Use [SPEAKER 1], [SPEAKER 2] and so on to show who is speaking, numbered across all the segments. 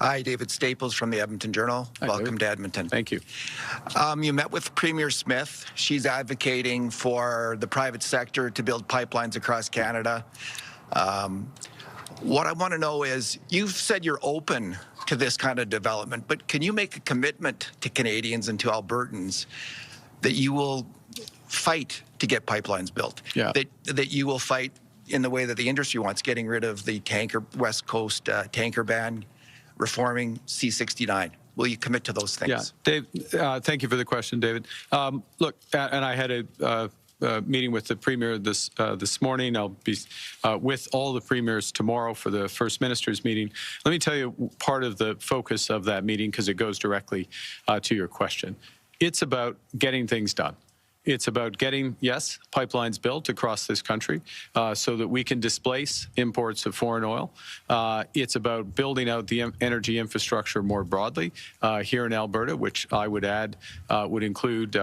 [SPEAKER 1] Hi, David Staples from the Edmonton Journal.
[SPEAKER 2] Hi,
[SPEAKER 1] Welcome
[SPEAKER 2] David.
[SPEAKER 1] to Edmonton.
[SPEAKER 2] Thank you.
[SPEAKER 1] You met with Premier Smith. She's advocating for the private sector to build pipelines across Canada. What I want to know is, you've said you're open to this kind of development, but can you make a commitment to Canadians and to Albertans that you will fight to get pipelines built?
[SPEAKER 2] Yeah.
[SPEAKER 1] That you will fight in the way that the industry wants, getting rid of the West Coast tanker ban, reforming C-69. Will you commit to those things?
[SPEAKER 2] Yeah, Dave, thank you for the question, David. Look, and I had a meeting with the Premier this morning. I'll be with all the Premiers tomorrow for the First Minister's meeting. Let me tell you part of the focus of that meeting, because it goes directly to your question. It's about getting things done. It's about getting, yes, pipelines built across this country so that we can displace imports of foreign oil. It's about building out the energy infrastructure more broadly here in Alberta, which I would add would include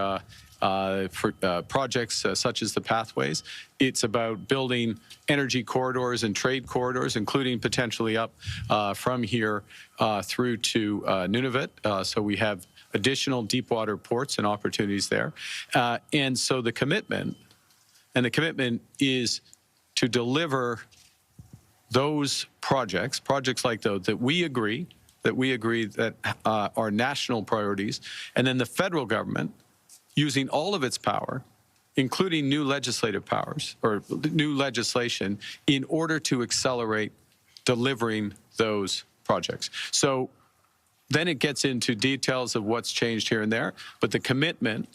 [SPEAKER 2] projects such as the pathways. It's about building energy corridors and trade corridors, including potentially up from here through to Nunavut. So we have additional deepwater ports and opportunities there. And so the commitment is to deliver those projects like those that we agree that are national priorities, and then the federal government, using all of its power, including new legislative powers or new legislation, in order to accelerate delivering those projects. So then it gets into details of what's changed here and there, but the commitment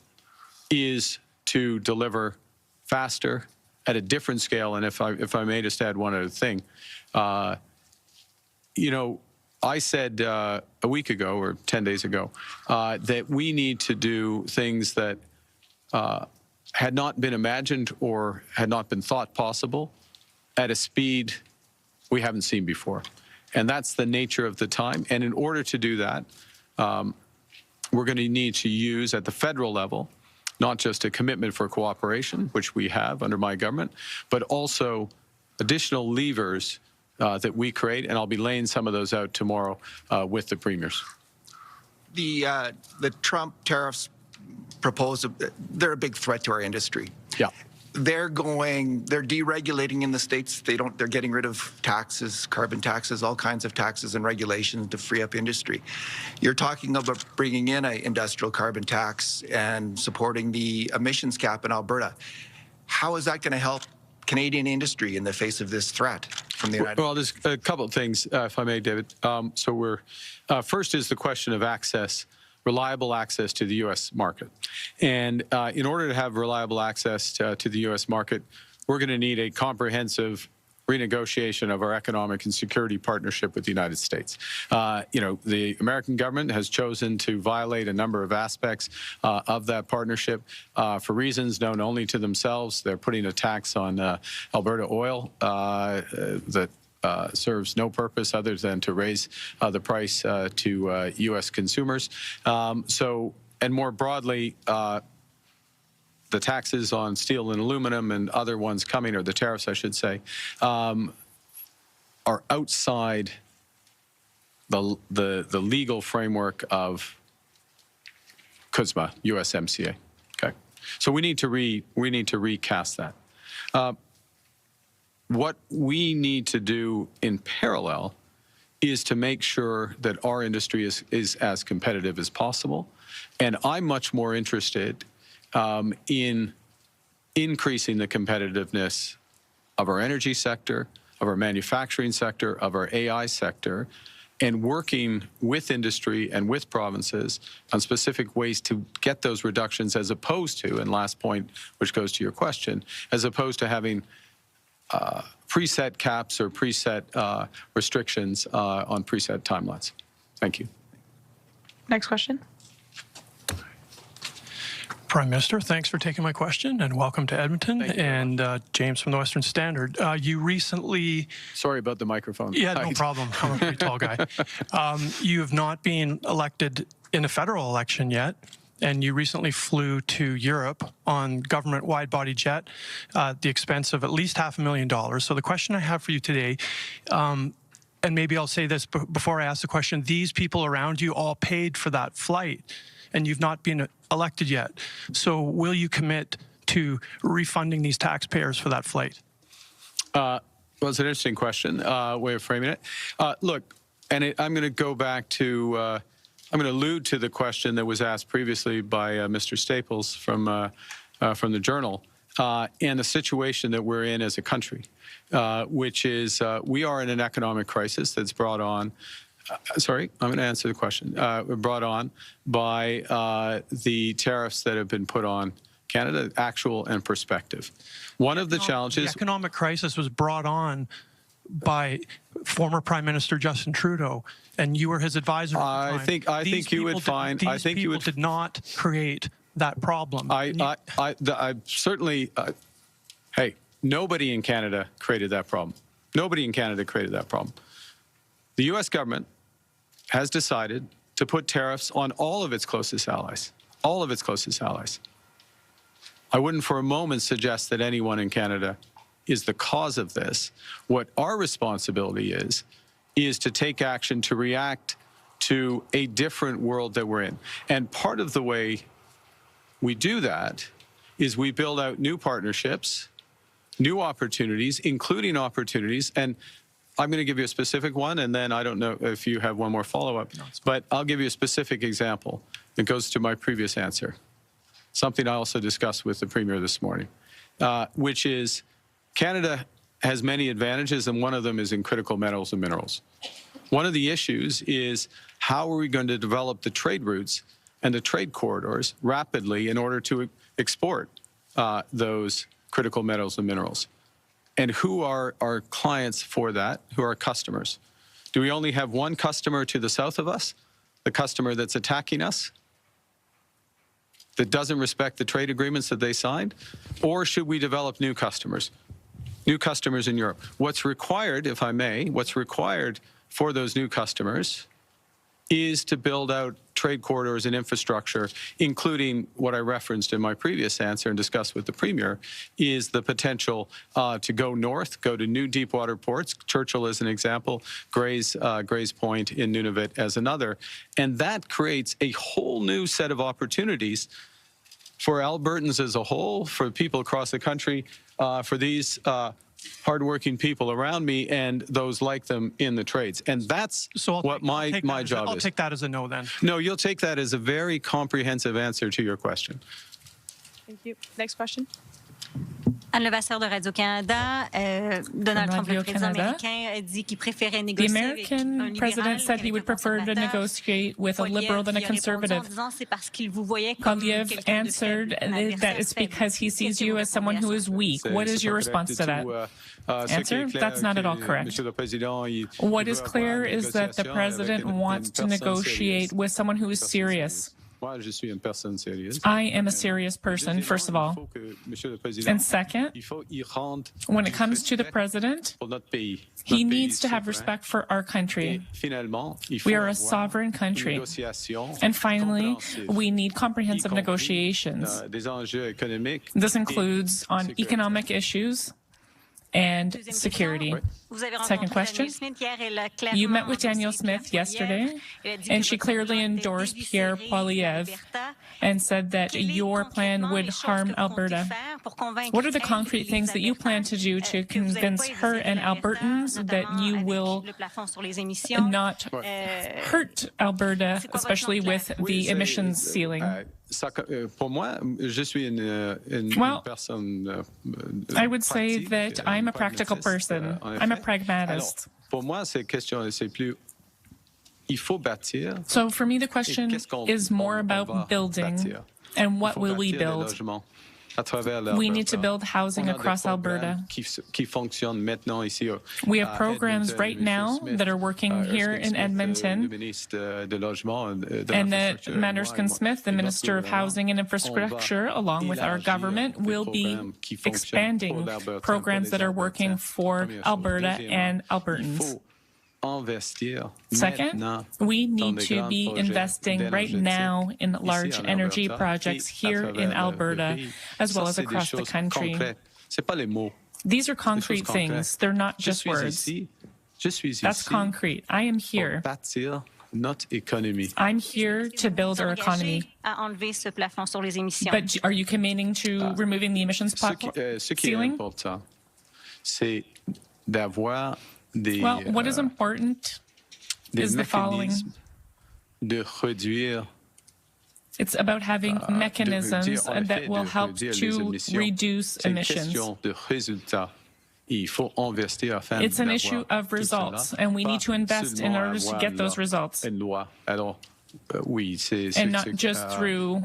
[SPEAKER 2] is to deliver faster at a different scale. And if I may just add one other thing, you know, I said a week ago or 10 days ago that we need to do things that had not been imagined or had not been thought possible at a speed we haven't seen before. And that's the nature of the time. And in order to do that, we're going to need to use at the federal level, not just a commitment for cooperation, which we have under my government, but also additional levers that we create. And I'll be laying some of those out tomorrow with the premiers.
[SPEAKER 1] The Trump tariffs proposed, they're a big threat to our industry.
[SPEAKER 2] Yeah.
[SPEAKER 1] They're deregulating in the States. They're getting rid of taxes, carbon taxes, all kinds of taxes and regulations to free up industry. You're talking about bringing in an industrial carbon tax and supporting the emissions cap in Alberta. How is that going to help Canadian industry in the face of this threat from the United States?
[SPEAKER 2] Well, there's a couple of things, if I may, David. So we're first is the question of access, reliable access to the U.S. market. And in order to have reliable access to the U.S. market, we're going to need a comprehensive renegotiation of our economic and security partnership with the United States. You know, the American government has chosen to violate a number of aspects of that partnership for reasons known only to themselves. They're putting a tax on Alberta oil that serves no purpose other than to raise the price to U.S. consumers. And more broadly, the taxes on steel and aluminum and other ones coming, or the tariffs, I should say, are outside the legal framework of CUSMA, USMCA. Okay, so we need to recast that. What we need to do in parallel is to make sure that our industry is as competitive as possible. And I'm much more interested in increasing the competitiveness of our energy sector, of our manufacturing sector, of our AI sector, and working with industry and with provinces on specific ways to get those reductions, as opposed to, and last point, which goes to your question, as opposed to having preset caps or preset restrictions on preset timelines. Thank you.
[SPEAKER 3] Next question.
[SPEAKER 4] Prime Minister, thanks for taking my question, and welcome to Edmonton. And James from the Western Standard. You recently...
[SPEAKER 2] Sorry about the microphone.
[SPEAKER 4] Yeah, no problem. I'm a pretty tall guy. You have not been elected in a federal election yet, and you recently flew to Europe on government wide-body jet at the expense of at least $500,000. So the question I have for you today, and maybe I'll say this before I ask the question, these people around you all paid for that flight, and you've not been elected yet. So will you commit to refunding these taxpayers for that flight?
[SPEAKER 2] Well, it's an interesting question, way of framing it. Look, and I'm going to go back to, I'm going to allude to the question that was asked previously by Mr. Staples from the Journal, and the situation that we're in as a country, which is we are in an economic crisis that's brought on, sorry, I'm going to answer the question, brought on by the tariffs that have been put on Canada, actual and prospective. One of the challenges...
[SPEAKER 4] The economic crisis was brought on by former Prime Minister Justin Trudeau, and you were his advisor at the time.
[SPEAKER 2] I think you would find...
[SPEAKER 4] These people did not create that problem.
[SPEAKER 2] I certainly... hey, nobody in Canada created that problem. Nobody in Canada created that problem. The U.S. government has decided to put tariffs on all of its closest allies. All of its closest allies. I wouldn't for a moment suggest that anyone in Canada is the cause of this. What our responsibility is to take action to react to a different world that we're in. And part of the way we do that is we build out new partnerships, new opportunities, including opportunities. And I'm going to give you a specific one, and then I don't know if you have one more follow-up, but I'll give you a specific example that goes to my previous answer. Something I also discussed with the Premier this morning, which is Canada has many advantages, and one of them is in critical metals and minerals. One of the issues is how are we going to develop the trade routes and the trade corridors rapidly in order to export those critical metals and minerals? And who are our clients for that? Who are our customers? Do we only have one customer to the south of us, the customer that's attacking us, that doesn't respect the trade agreements that they signed? Or should we develop new customers in Europe? What's required, if I may, what's required for those new customers is to build out trade corridors and infrastructure, including what I referenced in my previous answer and discussed with the Premier, is the potential to go north, go to new deep water ports. Churchill is an example, Gray's Point in Nunavut as another. And that creates a whole new set of opportunities for Albertans as a whole, for people across the country, for these hardworking people around me and those like them in the trades. And that's what my job is.
[SPEAKER 4] I'll take that as a no then.
[SPEAKER 2] No, you'll take that as a very comprehensive answer to your question.
[SPEAKER 3] Thank you. Next question.
[SPEAKER 5] Anne Levasseur de Radio-Canada, Donald Trump, le président américain, dit qu'il préférait
[SPEAKER 6] The
[SPEAKER 5] négocier avec un
[SPEAKER 6] American
[SPEAKER 5] libéral
[SPEAKER 6] president said he would prefer to negotiate with a liberal than a conservative. Polyev answered that it's because he sees you as someone who is weak. What is your response to that? Answer? That's not at all correct. What is clear is that the president wants to negotiate with someone who is serious. I am a serious person, first of all. And second, when it comes to the president, he needs to have respect for our country. We are a sovereign country. And finally, we need comprehensive negotiations. This includes on economic issues and security. Second question. You met with Danielle Smith yesterday, and she clearly endorsed Pierre Poilievre and said that your plan would harm Alberta. What are the concrete things that you plan to do to convince her and Albertans that you will not hurt Alberta, especially with the emissions ceiling? Well, I would say that I'm a practical person. I'm a pragmatist. So for me, the question is more about building and what will we build. We need to build housing across Alberta. We have programs right now that are working here in Edmonton, and that Manderskin Smith, the Minister of Housing and Infrastructure, along with our government, will be expanding programs that are working for Alberta and Albertans. Second, we need to be investing right now in large energy projects here in Alberta, as well as across the country. These are concrete things. They're not just words.
[SPEAKER 2] Je suis
[SPEAKER 6] That's
[SPEAKER 2] ici
[SPEAKER 6] concrete. I am
[SPEAKER 2] pour
[SPEAKER 6] here.
[SPEAKER 2] bâtir notre économie.
[SPEAKER 6] I'm here to build our economy.
[SPEAKER 5] À enlever ce plafond sur les émissions.
[SPEAKER 6] But are you committing to removing the emissions
[SPEAKER 2] Ce qui est
[SPEAKER 6] ceiling?
[SPEAKER 2] important, c'est d'avoir des,
[SPEAKER 6] Well, what is important
[SPEAKER 2] des
[SPEAKER 6] is the following.
[SPEAKER 2] mécanismes de réduire
[SPEAKER 6] It's about having mechanisms
[SPEAKER 2] en effet,
[SPEAKER 6] that will
[SPEAKER 2] de
[SPEAKER 6] help
[SPEAKER 2] réduire les
[SPEAKER 6] to
[SPEAKER 2] émissions.
[SPEAKER 6] reduce
[SPEAKER 2] C'est une
[SPEAKER 6] emissions.
[SPEAKER 2] question de résultats. Il faut investir afin
[SPEAKER 6] It's an
[SPEAKER 2] d'avoir
[SPEAKER 6] issue of
[SPEAKER 2] tout
[SPEAKER 6] results,
[SPEAKER 2] cela.
[SPEAKER 6] and we
[SPEAKER 2] Pas
[SPEAKER 6] need to invest in
[SPEAKER 2] seulement
[SPEAKER 6] order to
[SPEAKER 2] avoir
[SPEAKER 6] get those results,
[SPEAKER 2] une loi. Alors, oui, c'est
[SPEAKER 6] and not just through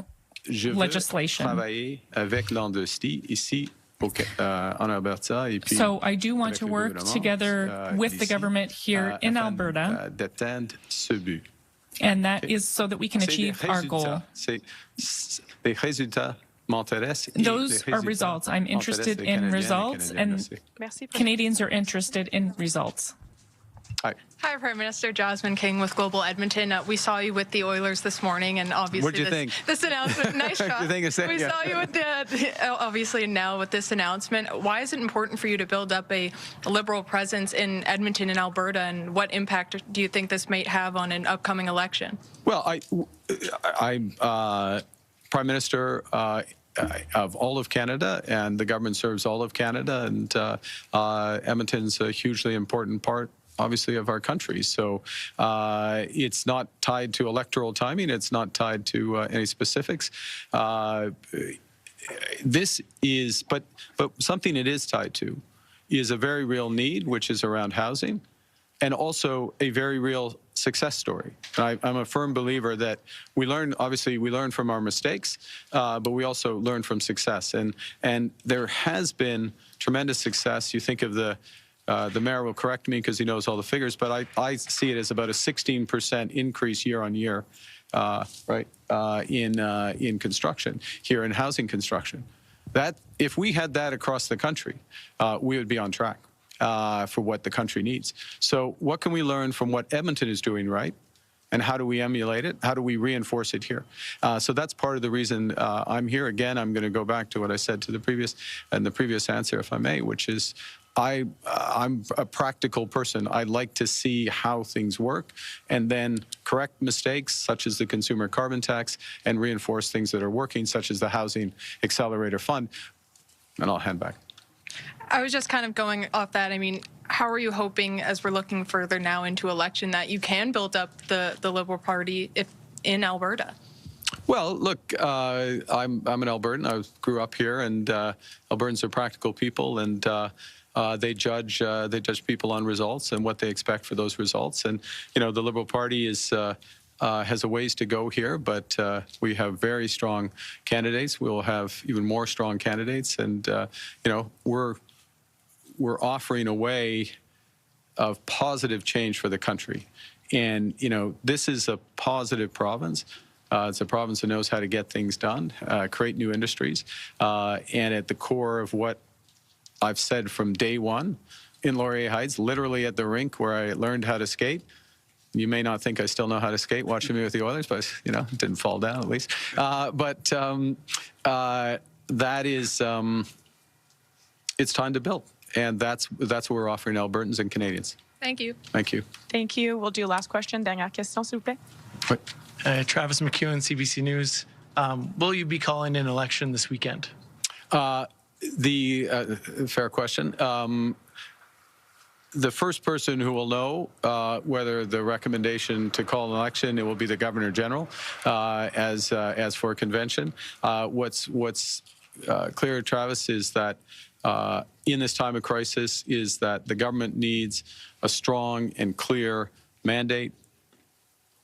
[SPEAKER 2] je veux
[SPEAKER 6] legislation.
[SPEAKER 2] travailler avec l'industrie ici en Alberta et puis
[SPEAKER 6] So I do want
[SPEAKER 2] avec
[SPEAKER 6] to
[SPEAKER 2] le
[SPEAKER 6] work
[SPEAKER 2] gouvernement,
[SPEAKER 6] together with the
[SPEAKER 2] ici,
[SPEAKER 6] government here in
[SPEAKER 2] afin,
[SPEAKER 6] Alberta,
[SPEAKER 2] d'atteindre ce but.
[SPEAKER 6] and that is so that we can
[SPEAKER 2] C'est des
[SPEAKER 6] achieve our goal.
[SPEAKER 2] résultats. Les résultats m'intéressent. et
[SPEAKER 6] Those
[SPEAKER 2] les
[SPEAKER 6] are
[SPEAKER 2] résultats
[SPEAKER 6] results. I'm interested
[SPEAKER 2] intéressent les
[SPEAKER 6] in
[SPEAKER 2] Canadiens et les
[SPEAKER 6] results,
[SPEAKER 2] Canadiennes
[SPEAKER 6] and
[SPEAKER 2] aussi.
[SPEAKER 3] Merci.
[SPEAKER 6] Canadians are interested in results.
[SPEAKER 2] Hi.
[SPEAKER 7] Hi, Prime Minister. Jasmine King with Global Edmonton. We saw you with the Oilers this morning, and obviously
[SPEAKER 2] What'd you think?
[SPEAKER 7] This announcement, nice shot.
[SPEAKER 2] You think it's that?
[SPEAKER 7] We
[SPEAKER 2] Yeah.
[SPEAKER 7] saw you with obviously now with this announcement. Why is it important for you to build up a Liberal presence in Edmonton and Alberta, and what impact do you think this might have on an upcoming election?
[SPEAKER 2] Well, I'm Prime Minister of all of Canada, and the government serves all of Canada, and Edmonton's a hugely important part, obviously, of our country. So it's not tied to electoral timing. It's not tied to any specifics. This is, but something it is tied to is a very real need, which is around housing, and also a very real success story. I'm a firm believer that we learn from our mistakes, but we also learn from success. And there has been tremendous success. You think of the mayor will correct me because he knows all the figures, but I see it as about a 16% increase year on year, in construction here, in housing construction. That if we had that across the country, we would be on track for what the country needs. So what can we learn from what Edmonton is doing right? And how do we emulate it? How do we reinforce it here? So that's part of the reason I'm here. Again, I'm going to go back to what I said to the previous answer, if I may, which is I'm a practical person. I like to see how things work and then correct mistakes, such as the consumer carbon tax, and reinforce things that are working, such as the Housing Accelerator Fund. And I'll hand back.
[SPEAKER 7] I was just kind of going off that. I mean, how are you hoping, as we're looking further now into election, that you can build up the Liberal Party in Alberta?
[SPEAKER 2] Well, look, I'm an Albertan. I grew up here, and Albertans are practical people, and they judge people on results and what they expect for those results. And the Liberal Party has a ways to go here, but we have very strong candidates. We'll have even more strong candidates, and we're offering a way of positive change for the country. And this is a positive province. It's a province that knows how to get things done, create new industries, and at the core of what I've said from day one in Laurier Heights, literally at the rink where I learned how to skate. You may not think I still know how to skate watching me with the Oilers, but it didn't fall down at least. That is, it's time to build, and that's what we're offering Albertans and Canadians.
[SPEAKER 7] Thank you.
[SPEAKER 2] Thank you.
[SPEAKER 3] Thank you. We'll do last question. Dernière question, s'il vous plaît.
[SPEAKER 2] Oui.
[SPEAKER 8] Travis McEwen, CBC News. Will you be calling an election this weekend?
[SPEAKER 2] Fair question. The first person who will know whether the recommendation to call an election, it will be the Governor General, as for convention. What's clear, Travis, is that in this time of crisis, is that the government needs a strong and clear mandate.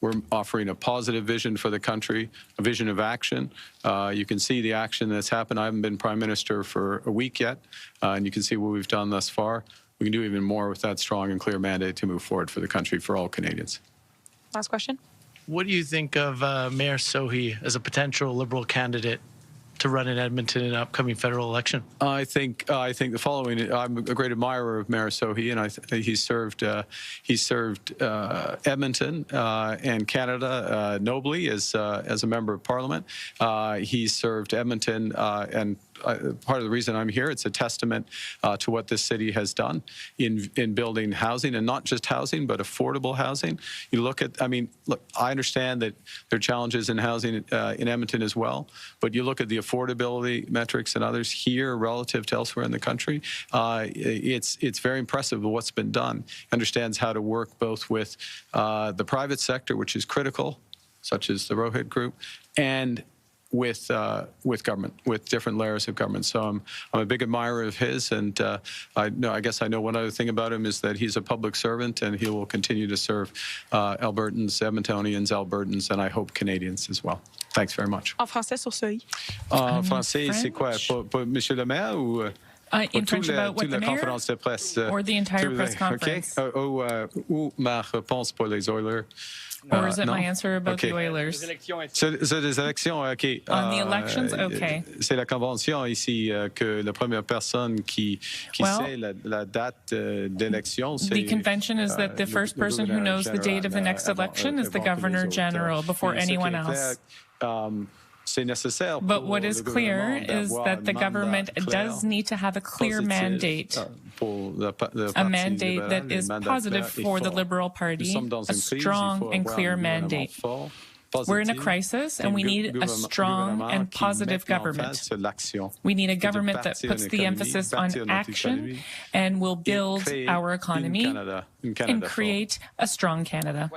[SPEAKER 2] We're offering a positive vision for the country, a vision of action. You can see the action that's happened. I haven't been Prime Minister for a week yet, and you can see what we've done thus far. We can do even more with that strong and clear mandate to move forward for the country, for all Canadians.
[SPEAKER 3] Last question.
[SPEAKER 8] What do you think of Mayor Sohi as a potential Liberal candidate to run in Edmonton in an upcoming federal election?
[SPEAKER 2] I think the following. I'm a great admirer of Mayor Sohi, and he served Edmonton and Canada nobly as a member of Parliament. He served Edmonton and part of the reason I'm here. It's a testament to what this city has done in building housing, and not just housing, but affordable housing. You look at, I mean, look, I understand that there are challenges in housing in Edmonton as well, but you look at the affordability metrics and others here relative to elsewhere in the country, it's very impressive what's been done. Understands how to work both with the private sector, which is critical, such as the Rohit Group, and with government, with different layers of government. So I'm a big admirer of his, and I guess I know one other thing about him is that he's a public servant, and he will continue to serve Albertans, Edmontonians, Albertans, and I hope Canadians as well. Thanks very much.
[SPEAKER 3] En français sur ce i.
[SPEAKER 2] En français, c'est quoi? Pour Monsieur le maire ou?
[SPEAKER 6] In French about what the mayor
[SPEAKER 2] conférence de presse,
[SPEAKER 6] or the entire press conference?
[SPEAKER 2] Okay. Ou ma réponse pour les Oilers?
[SPEAKER 6] Or is it
[SPEAKER 2] no?
[SPEAKER 6] my answer about
[SPEAKER 2] Okay.
[SPEAKER 6] the Oilers?
[SPEAKER 2] C'est des élections, OK.
[SPEAKER 6] On the elections, okay.
[SPEAKER 2] C'est la convention ici que la première personne qui sait la date d'élection, c'est
[SPEAKER 6] The convention is that the first person who knows the date of the next election is the Governor General before anyone else. But what is clear is that the government does need to have a clear mandate, a mandate that is positive for the Liberal Party, a strong and clear mandate. We're in a crisis, and we need a strong and positive government. We need a government that puts the emphasis on action and will build our economy and create a strong Canada.